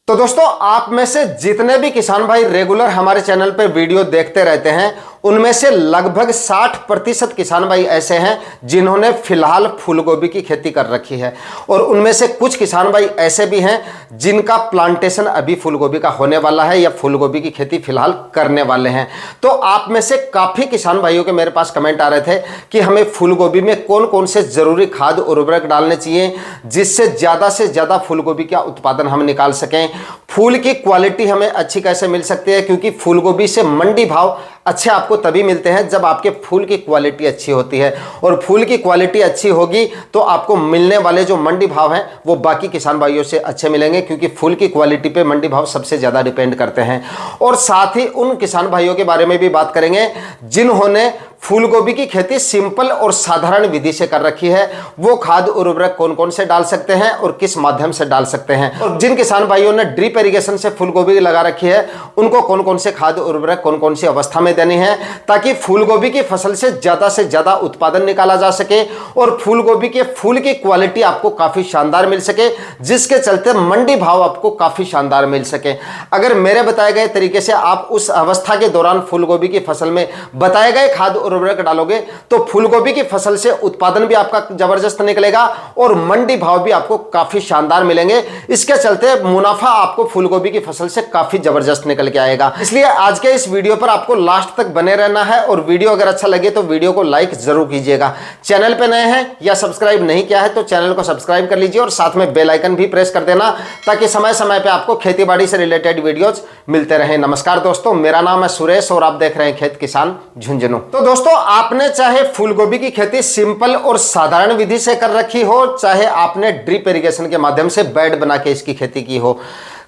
तो दोस्तों, आप में से जितने भी किसान भाई रेगुलर हमारे चैनल पर वीडियो देखते रहते हैं, उनमें से लगभग 60% किसान भाई ऐसे हैं जिन्होंने फिलहाल फूलगोभी की खेती कर रखी है। और उनमें से कुछ किसान भाई ऐसे भी हैं जिनका प्लांटेशन अभी फूलगोभी का होने वाला है या फूलगोभी की खेती फिलहाल करने वाले हैं। तो आप में से काफ़ी किसान भाइयों के मेरे पास कमेंट आ रहे थे कि हमें फूलगोभी में कौन कौन से ज़रूरी खाद उर्वरक डालने चाहिए जिससे ज़्यादा फूलगोभी का उत्पादन हम निकाल सकें। फूल की क्वालिटी हमें अच्छी कैसे मिल सकती है, क्योंकि फूलगोभी से मंडी भाव अच्छे आपको तभी मिलते हैं जब आपके फूल की क्वालिटी अच्छी होती है। और फूल की क्वालिटी अच्छी होगी तो आपको मिलने वाले जो मंडी भाव हैं वो बाकी किसान भाइयों से अच्छे मिलेंगे, क्योंकि फूल की क्वालिटी पे मंडी भाव सबसे ज़्यादा डिपेंड करते हैं। और साथ ही उन किसान भाइयों के बारे में भी बात करेंगे जिन्होंने फूलगोभी की खेती सिंपल और साधारण विधि से कर रखी है। वो खाद उर्वरक कौन कौन से डाल सकते हैं और किस माध्यम से डाल सकते हैं। और जिन किसान भाइयों ने ड्रिप इरिगेशन से फूलगोभी लगा रखी है, उनको कौन कौन से खाद उर्वरक कौन कौन सी अवस्था में देनी है, ताकि फूलगोभी की फसल से ज़्यादा उत्पादन निकाला जा सके और फूलगोभी के फूल की क्वालिटी आपको काफ़ी शानदार मिल सके, जिसके चलते मंडी भाव आपको काफ़ी शानदार मिल सके। अगर मेरे बताए गए तरीके से आप उस अवस्था के दौरान फूलगोभी की फसल में बताए गए खाद उर्वरक डालोगे तो फूलगोभी की फसल से उत्पादन भी आपका जबरदस्त निकलेगा और मंडी भाव भी आपको काफी शानदार मिलेंगे। इसके चलते मुनाफा आपको फूलगोभी की फसल से काफी जबरदस्त निकल के आएगा। इसलिए आज के इस वीडियो पर आपको लास्ट तक बने रहना है और वीडियो अगर अच्छा लगे तो वीडियो को लाइक जरूर कीजिएगा। चैनल पे नए हैं या सब्सक्राइब नहीं किया है तो चैनल को सब्सक्राइब कर लीजिए और साथ में बेल आइकन भी प्रेस कर देना, ताकि समय समय पे आपको खेती बाड़ी से रिलेटेड वीडियोज मिलते रहे। नमस्कार दोस्तों, मेरा नाम है सुरेश और आप देख रहे हैं खेत किसान झुंझुनू। तो दोस्तों, आपने चाहे फूलगोभी की खेती सिंपल और साधारण विधि से कर रखी हो, चाहे आपने ड्रिप इरिगेशन के माध्यम से बेड बना के इसकी खेती की हो,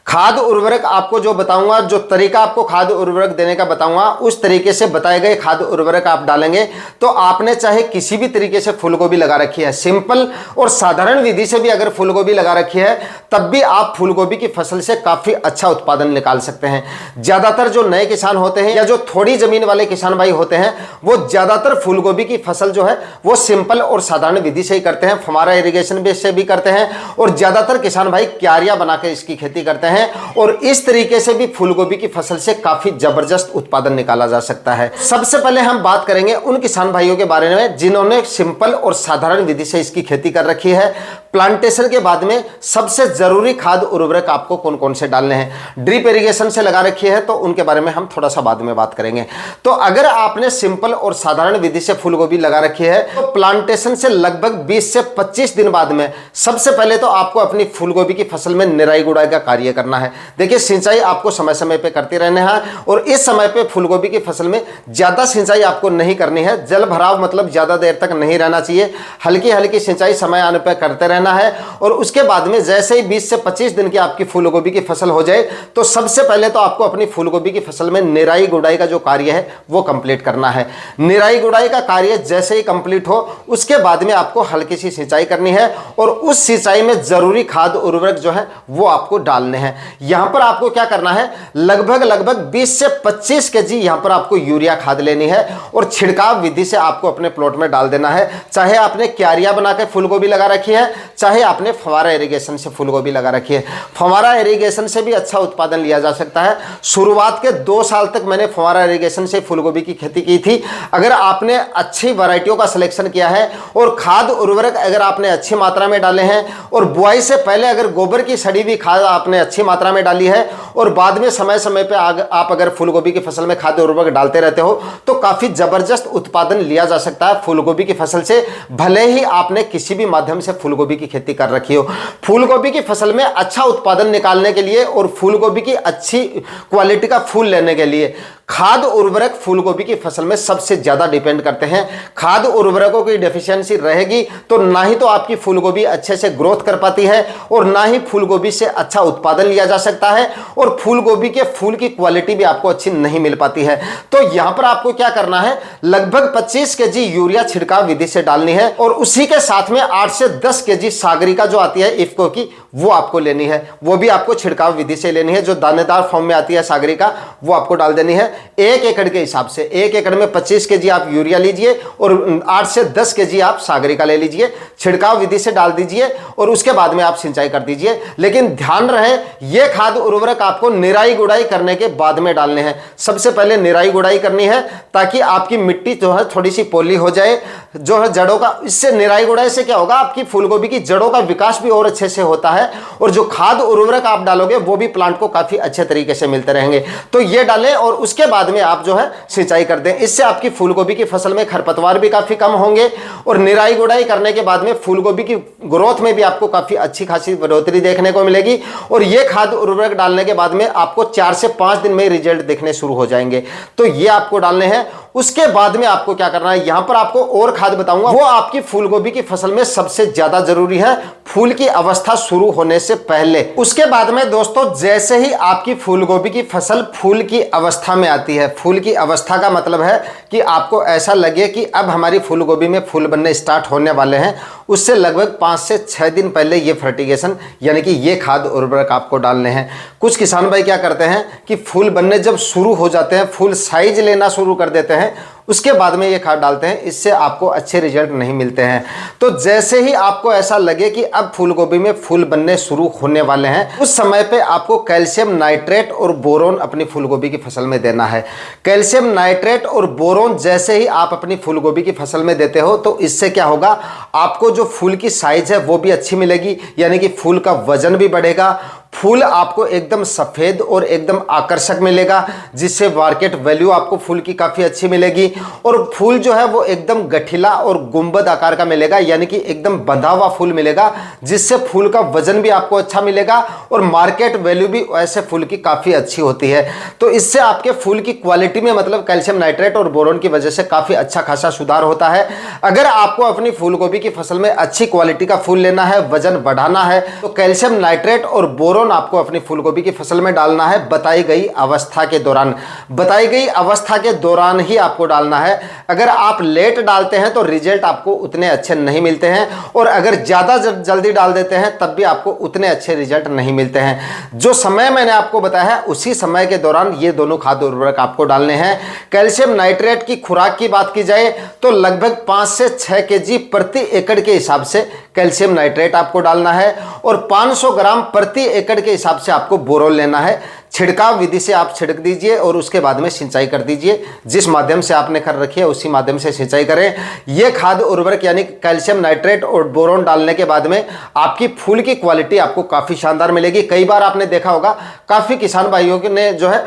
खाद उर्वरक आपको जो बताऊंगा, जो तरीका आपको खाद उर्वरक देने का बताऊंगा, उस तरीके से बताए गए खाद उर्वरक आप डालेंगे तो आपने चाहे किसी भी तरीके से फूलगोभी लगा रखी है, सिंपल और साधारण विधि से भी अगर फूलगोभी लगा रखी है, तब भी आप फूलगोभी की फसल से काफी अच्छा उत्पादन निकाल सकते हैं। ज्यादातर जो नए किसान होते हैं या जो थोड़ी जमीन वाले किसान भाई होते हैं, वो ज्यादातर फूलगोभी की फसल जो है वो सिंपल और साधारण विधि से ही करते हैं, फव्वारा इरिगेशन बेस से भी करते हैं और ज्यादातर किसान भाई क्यारियां बनाकर इसकी खेती करते हैं। और इस तरीके से भी फूलगोभी की फसल से काफी जबरदस्त उत्पादन निकाला जा सकता है। सबसे पहले हम बात करेंगे उन किसान भाइयों के बारे में जिन्होंने सिंपल और साधारण विधि से इसकी खेती कर रखी है। प्लांटेशन के बाद में सबसे जरूरी खाद उर्वरक आपको कौन कौन से डालने हैं। ड्रिप इरिगेशन से लगा रखी है तो उनके बारे में हम थोड़ा सा बाद में बात करेंगे। तो अगर आपने सिंपल और साधारण विधि से फूलगोभी लगा रखी है तो प्लांटेशन से लगभग 20 से 25 दिन बाद में सबसे पहले तो आपको अपनी फूलगोभी की फसल में निराई गुड़ाई का कार्य करना है। देखिए, सिंचाई आपको समय समय पे करते रहना है और इस समय पे फूलगोभी की फसल में ज्यादा सिंचाई आपको नहीं करनी है। जल भराव मतलब ज्यादा देर तक नहीं रहना चाहिए, हल्की हल्की सिंचाई समय आने पर करते रहना है। और उसके बाद में जैसे ही 20 से 25 दिन की आपकी फूलगोभी की फसल हो जाए तो सबसे पहले तो आपको अपनी फूलगोभी की फसल में निराई गुड़ाई का जो कार्य है वो कंप्लीट करना है। निराई गुड़ाई का कार्य जैसे ही कंप्लीट हो उसके बाद में आपको हल्की सी सिंचाई करनी है और उस सिंचाई में जरूरी खाद उर्वरक जो है वो आपको डालने हैं। यहां पर आपको क्या करना है, लगभग 20 से 25 केजी यहां पर आपको यूरिया खाद लेनी है और छिड़काव विधि से आपको अपने प्लॉट में डाल देना है। चाहे आपने क्यारियां बनाकर फूलगोभी लगा रखी है, चाहे आपने फव्वारा इरिगेशन से फूलगोभी लगा रखी है। फव्वारा इरिगेशन से भी अच्छा उत्पादन लिया जा सकता है। शुरुआत के 2 साल तक मैंने फव्वारा इरिगेशन से फूलगोभी की खेती की थी। अगर आपने अच्छी वैरायटियों का सिलेक्शन किया है और खाद उर्वरक अगर आपने अच्छी मात्रा में डाले हैं और बुआई से पहले अगर गोबर की सड़ी हुई खाद आपने अच्छी मात्रा में डाली है और बाद में समय समय पे आप अगर फूलगोभी की फसल में खाद्य उर्वरक डालते रहते हो तो काफी जबरदस्त उत्पादन लिया जा सकता है फूलगोभी की फसल से, भले ही आपने किसी भी माध्यम से फूलगोभी की खेती कर रखी हो। फूलगोभी की फसल में अच्छा उत्पादन निकालने के लिए और फूलगोभी की अच्छी क्वालिटी का फूल लेने के लिए खाद उर्वरक फूलगोभी की फसल में सबसे ज्यादा डिपेंड करते हैं। खाद उर्वरकों की डेफिशिएंसी रहेगी तो ना ही तो आपकी फूलगोभी अच्छे से ग्रोथ कर पाती है और ना ही फूलगोभी से अच्छा उत्पादन लिया जा सकता है और फूलगोभी के फूल की क्वालिटी भी आपको अच्छी नहीं मिल पाती है। तो यहां पर आपको क्या करना है, लगभग 25 केजी यूरिया छिड़काव विधि से डालनी है और उसी के साथ में 8 से 10 केजी सागरिका जो आती है इफ्को की, वो आपको लेनी है। वो भी आपको छिड़काव विधि से लेनी है। जो दानेदार फॉर्म में आती है सागरिका वो आपको डाल देनी है। 1 एकड़ के हिसाब से 1 एकड़ में 25 केजी आप यूरिया लीजिए और 8 से 10 केजी आप सागरिका ले लीजिए, छिड़काव विधि से डाल दीजिए और उसके बाद में आप सिंचाई कर दीजिए। लेकिन ध्यान रहे ये खाद उर्वरक आपको निराई गुड़ाई करने के बाद में डालने हैं। सबसे पहले निराई गुड़ाई करनी है ताकि आपकी मिट्टी जो है थोड़ी सी पोली हो जाए, जो है जड़ों का। इससे निराई गुड़ाई से क्या होगा, आपकी फूलगोभी की जड़ों का विकास भी और अच्छे से होता है और जो खाद उर्वरक आप डालोगे वो भी प्लांट को काफी अच्छे तरीके से मिलते रहेंगे। तो ये डालें और उसके बाद में आप जो है सिंचाई कर दें। इससे आपकी फूलगोभी की फसल में खरपतवार भी काफी कम होंगे और निराई गुड़ाई करने के बाद में फूलगोभी की ग्रोथ में भी आपको काफी अच्छी खासी बढ़ोतरी देखने को मिलेगी। और ये खाद उर्वरक डालने के बाद में आपको 4 से 5 दिन में रिजल्ट दिखने शुरू हो जाएंगे। तो ये आपको डालने हैं। उसके बाद में आपको क्या करना है, यहां पर आपको और खाद बताऊंगा, वो आपकी फूलगोभी की फसल में सबसे ज्यादा जरूरी है फूल की अवस्था शुरू होने से पहले। उसके बाद में दोस्तों जैसे ही आपकी फूलगोभी की फसल फूल की अवस्था में आती है, फूल की अवस्था का मतलब है कि आपको ऐसा लगे कि अब हमारी फूलगोभी में फूल बनने स्टार्ट होने वाले हैं, उससे लगभग 5 से 6 दिन पहले ये फर्टिगेशन यानी कि ये खाद उर्वरक आपको डालने हैं। कुछ किसान भाई क्या करते हैं कि फूल बनने जब शुरू हो जाते हैं, फूल साइज लेना शुरू कर देते हैं, उसके बाद में ये खाद डालते हैं, इससे आपको अच्छे रिजल्ट नहीं मिलते हैं। तो जैसे ही आपको ऐसा लगे कि अब फूलगोभी में फूल बनने शुरू होने वाले हैं, उस समय पे आपको कैल्शियम नाइट्रेट और बोरोन अपनी फूलगोभी की फसल में देना है। कैल्शियम नाइट्रेट और बोरोन जैसे ही आप अपनी फूलगोभी की फसल में देते हो तो इससे क्या होगा, आपको जो फूल की साइज है वो भी अच्छी मिलेगी, यानी कि फूल का वजन भी बढ़ेगा, फूल आपको एकदम सफेद और एकदम आकर्षक मिलेगा, जिससे मार्केट वैल्यू आपको फूल की काफी अच्छी मिलेगी। और फूल जो है वो एकदम गठिला और गुंबद आकार का मिलेगा, यानी कि एकदम बंधा हुआ फूल मिलेगा, जिससे फूल का वजन भी आपको अच्छा मिलेगा और मार्केट वैल्यू भी ऐसे फूल की काफी अच्छी होती है। तो इससे आपके फूल की क्वालिटी में मतलब कैल्शियम नाइट्रेट और बोरोन की वजह से काफी अच्छा खासा सुधार होता है। अगर आपको अपनी फूलगोभी की फसल में अच्छी क्वालिटी का फूल लेना है, वजन बढ़ाना है, तो कैल्शियम नाइट्रेट और बोरोन आपको अपनी फूलगोभी की फसल में डालना है बताई गई अवस्था के दौरान। बताई गई अवस्था के दौरान ही आपको डालना है। अगर आप लेट डालते हैं तो रिजल्ट आपको उतने अच्छे नहीं मिलते हैं और अगर ज्यादा जल्दी डाल देते हैं तब भी आपको उतने अच्छे रिजल्ट नहीं मिलते हैं। जो समय मैंने आपको बताया है उसी समय के दौरान ये दोनों खाद्य उर्वरक आपको डालने हैं। कैल्शियम नाइट्रेट की खुराक की बात की जाए तो लगभग 5 से 6 केजी प्रति एकड़ के हिसाब से कैल्शियम नाइट्रेट आपको डालना है और 500 ग्राम प्रति एकड़ के हिसाब से आपको बोरोन लेना है। छिड़काव विधि से आप छिड़क दीजिए और उसके बाद में सिंचाई कर दीजिए। जिस माध्यम से आपने कर रखी है उसी माध्यम से सिंचाई करें। यह खाद्य उर्वरक यानी कैल्शियम नाइट्रेट और बोरोन डालने के बाद में आपकी फूल की क्वालिटी आपको काफी शानदार मिलेगी। कई बार आपने देखा होगा काफी किसान भाइयों ने जो है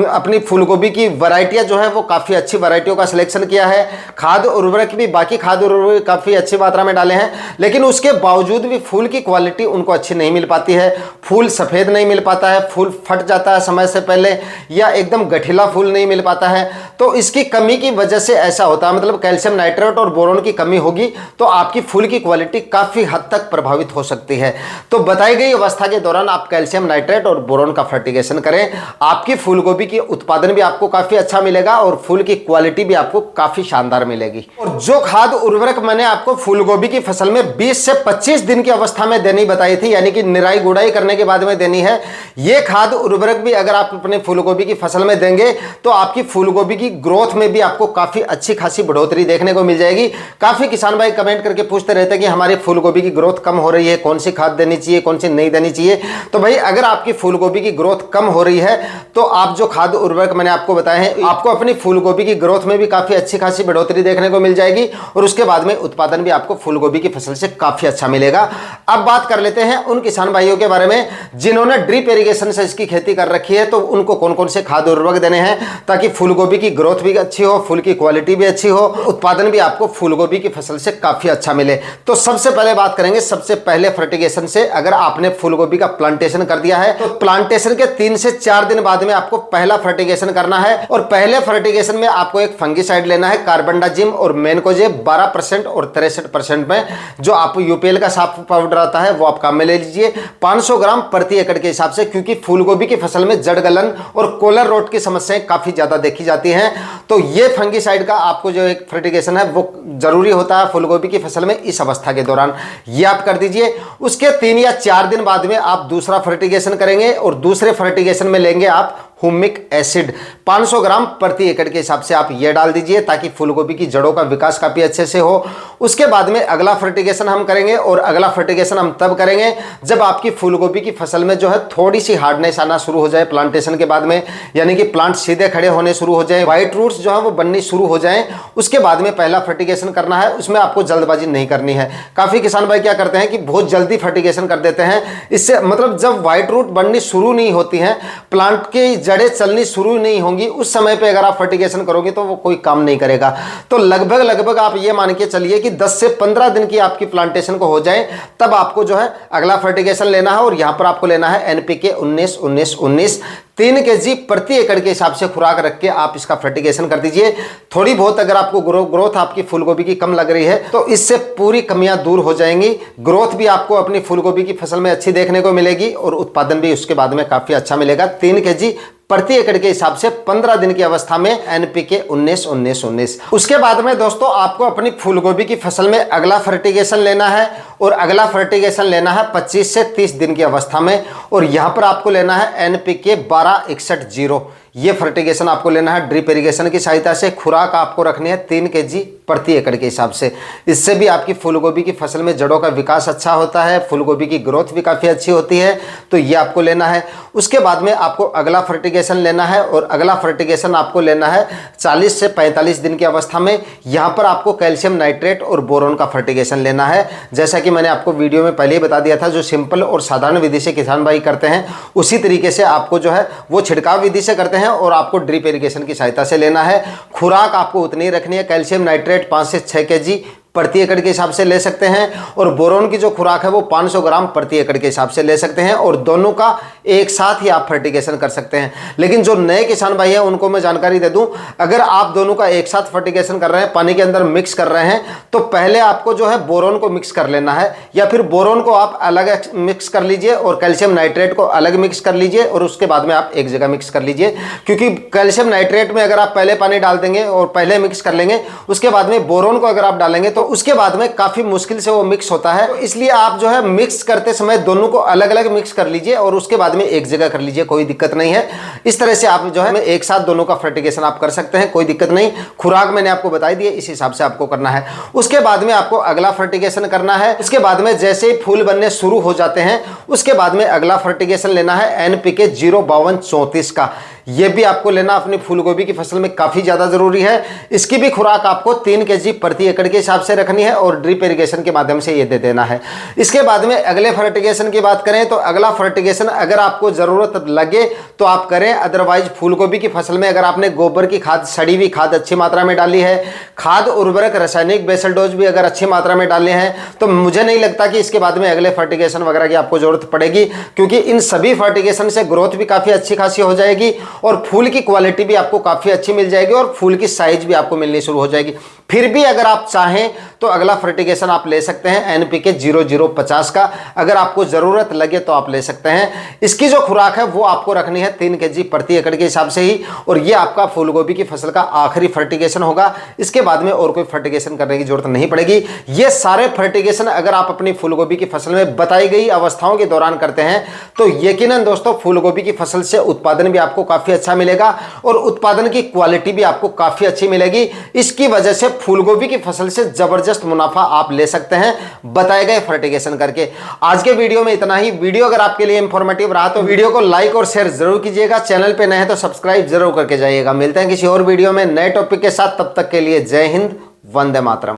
अपनी फूलगोभी की वैरायटियां जो है वो काफी अच्छी वैरायटियों का सिलेक्शन किया है। खाद्य उर्वरक भी बाकी खाद्य उर्वरक काफी अच्छी मात्रा में डाले हैं, लेकिन उसके बावजूद भी फूल की क्वालिटी उनको अच्छी नहीं मिल पाती है। फूल सफेद नहीं मिल पाता है, फूल फट जाता है समय से पहले, या एकदम गठिला फूल नहीं मिल पाता है। तो इसकी कमी की वजह से ऐसा होता है, मतलब कैल्शियम नाइट्रेट और बोरोन की कमी होगी तो आपकी फूल की क्वालिटी काफी हद तक प्रभावित हो सकती है। तो बताई गई अवस्था के दौरान आप कैल्शियम नाइट्रेट और बोरोन का फर्टिगेशन करें। आपकी फूलगोभी की उत्पादन भी आपको काफी अच्छा मिलेगा और फूल की क्वालिटी भी आपको काफी शानदार मिलेगी। और जो खाद उर्वरक मैंने आपको फूलगोभी की फसल में 20 से 25 दिन की अवस्था में देनी बताई थी, यानी कि निराई गुड़ाई करने के बाद में देनी है, ये खाद उर्वरक भी अगर आप अपने फूलगोभी की फसल में देंगे तो आपकी फूलगोभी की ग्रोथ में भी आपको काफी अच्छी खासी बढ़ोतरी देखने को मिल जाएगी। काफी किसान भाई कमेंट करके पूछते रहते हैं कि हमारी फूलगोभी की ग्रोथ कम हो रही है, कौन सी खाद देनी चाहिए, कौन सी नहीं देनी चाहिए। तो भाई अगर आपकी फूलगोभी की ग्रोथ कम हो रही है तो आप जो खाद उर्वरक मैंने आपको बताए हैं, आपको अपनी फूलगोभी की ग्रोथ में भी काफी अच्छी खासी बढ़ोतरी देखने को मिल जाएगी और उसके बाद में उत्पादन भी आपको फूलगोभी की फसल से काफी अच्छा मिलेगा। अब बात कर लेते हैं उन किसान भाइयों के बारे में जिन्होंने ड्रिप इरिगेशन से इसकी खेती कर रखी है, तो उनको कौन कौन से खाद्य उर्वरक देने हैं ताकि फूलगोभी की ग्रोथ भी अच्छी हो, फूल की क्वालिटी भी अच्छी हो, उत्पादन भी आपको फूलगोभी की फसल से काफी अच्छा मिले। तो सबसे पहले बात करेंगे सबसे पहले फर्टिगेशन से। अगर आपने फूलगोभी का प्लांटेशन कर दिया है तो प्लांटेशन के 3 से 4 दिन बाद में आपको पहला फर्टिगेशन करना है और पहले फर्टिगेशन में आपको एक फंगिसाइड लेना है, कार्बेंडाजिम और मैनकोजेब 12% और 63% में। जो आप यूपीएल का साफ पाउडर आता है वो आप काम में ले लीजिए 500 ग्राम प्रति एकड़ के हिसाब से, क्योंकि फूलगोभी की फसल में जड़ गलन और कोलर रोट की समस्याएं काफी ज्यादा देखी जाती हैं। तो ये फंगिसाइड का आपको जो एक फर्टिगेशन है वो जरूरी होता है फूलगोभी की फसल में इस अवस्था के दौरान, ये आप कर दीजिए। उसके 3 या 4 दिन बाद में आप दूसरा फर्टिगेशन करेंगे और दूसरे फर्टिगेशन में लेंगे आप हुमिक एसिड 500 ग्राम प्रति एकड़ के हिसाब से आप ये डाल दीजिए, ताकि फूलगोभी की जड़ों का विकास काफी अच्छे से हो। उसके बाद में अगला फर्टिगेशन हम करेंगे, और अगला फर्टिगेशन हम तब करेंगे जब आपकी फूलगोभी की फसल में जो है थोड़ी सी हार्डनेस आना शुरू हो जाए प्लांटेशन के बाद में, यानी कि प्लांट सीधे खड़े होने शुरू हो जाए, व्हाइट रूट्स जो है वो बननी शुरू हो जाए। उसके बाद में पहला फर्टिगेशन करना है। उसमें आपको जल्दबाजी नहीं करनी है। काफी किसान भाई क्या करते हैं कि बहुत जल्दी फर्टिगेशन कर देते हैं। इससे मतलब जब व्हाइट रूट बननी शुरू नहीं होती है, प्लांट की जड़ें चलनी शुरू नहीं होंगी, उस समय पे अगर आप फर्टिगेशन करोगे तो वो कोई काम नहीं करेगा। तो लगभग आप ये मान के चलिए कि 10 से 15 दिन की आपकी प्लांटेशन को हो जाए, तब आपको जो है अगला फर्टिगेशन लेना है। और यहां पर आपको लेना है एनपीके 19-19-19 3 kg प्रति एकड़ के हिसाब से खुराक रख के आप इसका फर्टिगेशन कर दीजिए। थोड़ी बहुत अगर आपको ग्रोथ आपकी फूलगोभी की कम लग रही है तो इससे पूरी कमियां दूर हो जाएंगी। ग्रोथ भी आपको अपनी फूलगोभी की फसल में अच्छी देखने को मिलेगी, और उत्पादन भी उसके बाद में काफी अच्छा मिलेगा। 3 kg प्रति एकड़ के हिसाब से 15 दिन की अवस्था में एनपीके 19-19-19। उसके बाद में दोस्तों आपको अपनी फूलगोभी की फसल में अगला फर्टिगेशन लेना है, और अगला फर्टिगेशन लेना है 25 से 30 दिन की अवस्था में, और यहां पर आपको लेना है एनपीके 12-61-0। ये फर्टिगेशन आपको लेना है ड्रिप इरिगेशन की सहायता से। खुराक आपको रखनी है 3 kg प्रति एकड़ के हिसाब से। इससे भी आपकी फूलगोभी की फसल में जड़ों का विकास अच्छा होता है, फूलगोभी की ग्रोथ भी काफ़ी अच्छी होती है, तो ये आपको लेना है। उसके बाद में आपको अगला फर्टिगेशन लेना है, और अगला फर्टिगेशन आपको लेना है 40 से 45 दिन की अवस्था में। यहाँ पर आपको कैल्शियम नाइट्रेट और बोरोन का फर्टिगेशन लेना है। जैसा कि मैंने आपको वीडियो में पहले ही बता दिया था, जो सिंपल और साधारण विधि से किसान भाई करते हैं, उसी तरीके से आपको जो है वो छिड़काव विधि से करते हैं, और आपको ड्रिप इरिगेशन की सहायता से लेना है। खुराक आपको उतनी ही रखनी है। कैल्शियम नाइट्रेट 5 से 6 kg प्रति एकड़ के हिसाब से ले सकते हैं, और बोरोन की जो खुराक है वो 500 ग्राम प्रति एकड़ के हिसाब से ले सकते हैं, और दोनों का एक साथ ही आप फर्टिगेशन कर सकते हैं। लेकिन जो नए किसान भाई हैं उनको मैं जानकारी दे दूं, अगर आप दोनों का एक साथ फर्टिगेशन कर रहे हैं, पानी के अंदर मिक्स कर रहे हैं, तो पहले आपको जो है बोरोन को मिक्स कर लेना है, या फिर बोरोन को आप अलग मिक्स कर लीजिए और कैल्शियम नाइट्रेट को अलग मिक्स कर लीजिए, और उसके बाद में आप एक जगह मिक्स कर लीजिए। क्योंकि कैल्शियम नाइट्रेट में अगर आप पहले पानी डाल देंगे और पहले मिक्स कर लेंगे, उसके बाद में बोरोन को अगर आप डालेंगे तो उसके बाद में काफी मुश्किल से वो मिक्स होता है। तो इसलिए आप जो है मिक्स करते समय दोनों को अलग अलग मिक्स कर लीजिए, और उसके बाद में एक जगह कर लीजिए, कोई दिक्कत नहीं है। इस तरह से आप जो है एक साथ दोनों का फर्टिगेशन आप कर सकते हैं, कोई दिक्कत नहीं। खुराक मैंने आपको बताई दी है, इस हिसाब से आपको करना है। उसके बाद में आपको अगला फर्टिगेशन करना है। उसके बाद में जैसे ही फूल बनने शुरू हो जाते हैं, उसके बाद में अगला फर्टिगेशन लेना है एनपीके 052-34 का। ये भी आपको लेना अपनी फूलगोभी की फसल में काफी ज्यादा जरूरी है। इसकी भी खुराक आपको 3 kg प्रति एकड़ के हिसाब से रखनी है, और ड्रिप इरिगेशन के माध्यम से ये दे देना है। इसके बाद में अगले फर्टिगेशन की बात करें तो अगला फर्टिगेशन अगर आपको जरूरत लगे तो आप करें, अदरवाइज फूलगोभी की फसल में अगर आपने गोबर की खाद, सड़ी हुई खाद अच्छी मात्रा में डाली है, खाद उर्वरक रासायनिक बेसल डोज भी अगर अच्छी मात्रा में डाले हैं, तो मुझे नहीं लगता कि इसके बाद में अगले फर्टिगेशन वगैरह की आपको जरूरत पड़ेगी, क्योंकि इन सभी फर्टिगेशन से ग्रोथ भी काफी अच्छी खासी हो जाएगी, और फूल की क्वालिटी भी आपको काफी अच्छी मिल जाएगी, और फूल की साइज भी आपको मिलनी शुरू हो जाएगी। फिर भी अगर आप चाहें तो अगला फर्टिगेशन आप ले सकते हैं एनपीके 0050 का। अगर आपको जरूरत लगे तो आप ले सकते हैं। इसकी जो खुराक है वो आपको रखनी है 3 kg प्रति एकड़ के हिसाब से ही, और ये आपका फूलगोभी की फसल का आखिरी फर्टिगेशन होगा। इसके बाद में और कोई फर्टिगेशन करने की जरूरत नहीं पड़ेगी। ये सारे फर्टिगेशन अगर आप अपनी फूलगोभी की फसल में बताई गई अवस्थाओं के दौरान करते हैं तो यकीनन दोस्तों फूलगोभी की फसल से उत्पादन भी आपको काफी अच्छा मिलेगा, और उत्पादन की क्वालिटी भी आपको काफी अच्छी मिलेगी। इसकी वजह से फूलगोभी की फसल से जबरदस्त मुनाफा आप ले सकते हैं बताए गए फर्टिगेशन करके। आज के वीडियो में इतना ही। वीडियो अगर आपके लिए इंफॉर्मेटिव रहा तो वीडियो को लाइक और शेयर जरूर कीजिएगा। चैनल पे नए हैं तो सब्सक्राइब जरूर करके जाइएगा। मिलते हैं किसी और वीडियो में नए टॉपिक के साथ, तब तक के लिए जय हिंद, वंदे मातरम।